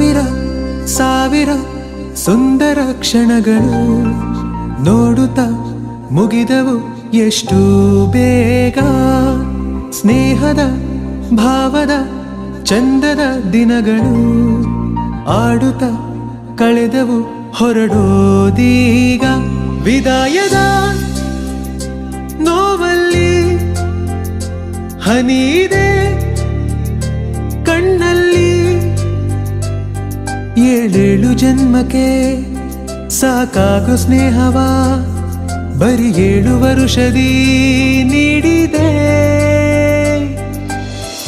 ಸಾವಿರ ಸಾವಿರ ಸುಂದರ ಕ್ಷಣಗಳು ನೋಡುತ್ತಾ ಮುಗಿದವು ಎಷ್ಟು ಬೇಗ. ಸ್ನೇಹದ ಭಾವದ ಚಂದದ ದಿನಗಳು ಆಡುತ್ತ ಕಳೆದವು ಹೊರಡೋದೀಗ. ವಿದಾಯದ ನೋವಲ್ಲಿ ಹನಿದೆ ಕಣ್ಣಲ್ಲಿ. ಏಳೇಳು ಜನ್ಮಕ್ಕೆ ಸಾಕಾಗು ಸ್ನೇಹವ ಬರಿ 7 ವರುಷದಿ ನೀಡಿದೆ.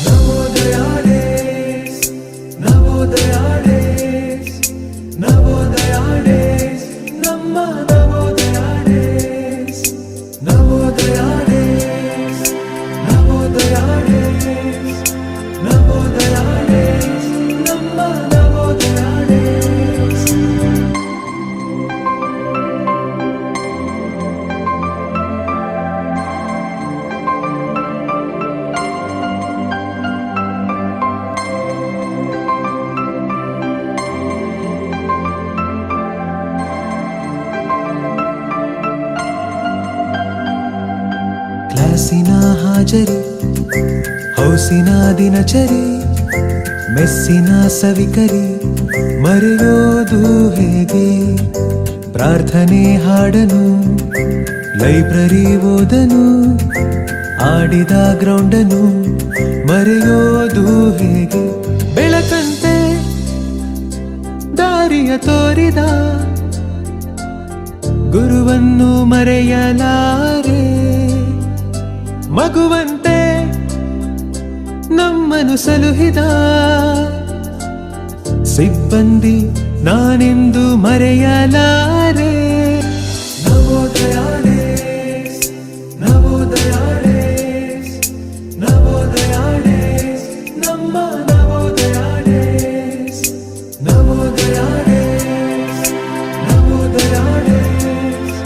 Navodaya days, Navodaya days, Navodaya days, ನಮ್ಮ Navodaya days. Navodaya days, Navodaya days, Navodaya days, ನಮ್ಮ ನವೋದಯ ಡೇಸ್. ಕ್ಲಾಸಿನ ಹಾಜರಿ, ಹೌಸಿನ ದಿನಚರಿ, ಮೆಸ್ಸಿನ ಸವಿಕರಿ ಮರೆಯೋದು ಹೇಗೆ. ಪ್ರಾರ್ಥನೆ ಹಾಡನು, ಲೈಬ್ರರಿ ಓದನು, ಆಡಿದ ಗ್ರೌಂಡನು ಮರೆಯೋದು ಹೇಗೆ. ಬೆಳಕಂತೆ ದಾರಿಯ ತೋರಿದ ಗುರುವನ್ನು ಮರೆಯಲಾರೆ. ಮಗುವಂತೆ ನಮ್ಮನು ಸಲುಹಿದ ಸಿಬ್ಬಂದಿ ನಾನೆಂದು ಮರೆಯಲಾರೆ. Navodaya days, Navodaya days, Navodaya days, ನಮ್ಮ Navodaya days. Navodaya days, Navodaya days,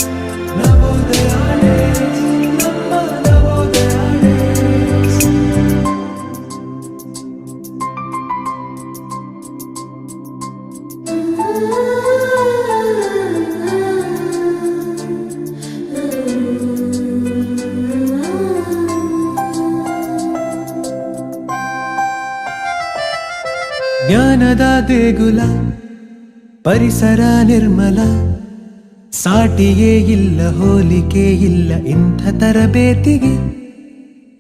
Navodaya days, ನಮ್ಮ ನವೋದಯ ಡೇಸ್. ಜ್ಞಾನದ ದೇಗುಲ, ಪರಿಸರ ನಿರ್ಮಲ, ಸಾಟಿಯೇ ಇಲ್ಲ ಹೋಲಿಕೆ ಇಲ್ಲ ಇಂಥ ತರಬೇತಿಗೆ.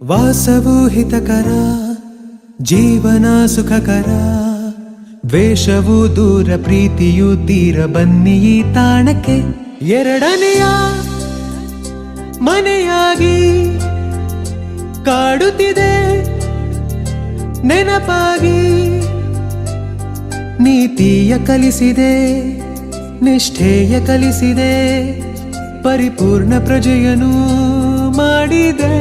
ವಾಸವು ಹಿತಕರ, ಜೀವನ ಸುಖಕರ, ದ್ವೇಷವು ದೂರ, ಪ್ರೀತಿಯು ತೀರ. ಬನ್ನಿ ಈ ತಾಣಕ್ಕೆ ಎರಡನೆಯ ಮನೆಯಾಗಿ ಕಾಡುತ್ತಿದೆ ನೆನಪಾಗಿ. ನೀತಿಯ ಕಲಿಸಿದೆ, ನಿಷ್ಠೆಯ ಕಲಿಸಿದೆ, ಪರಿಪೂರ್ಣ ಪ್ರಜೆಯನು ಮಾಡಿದೆ.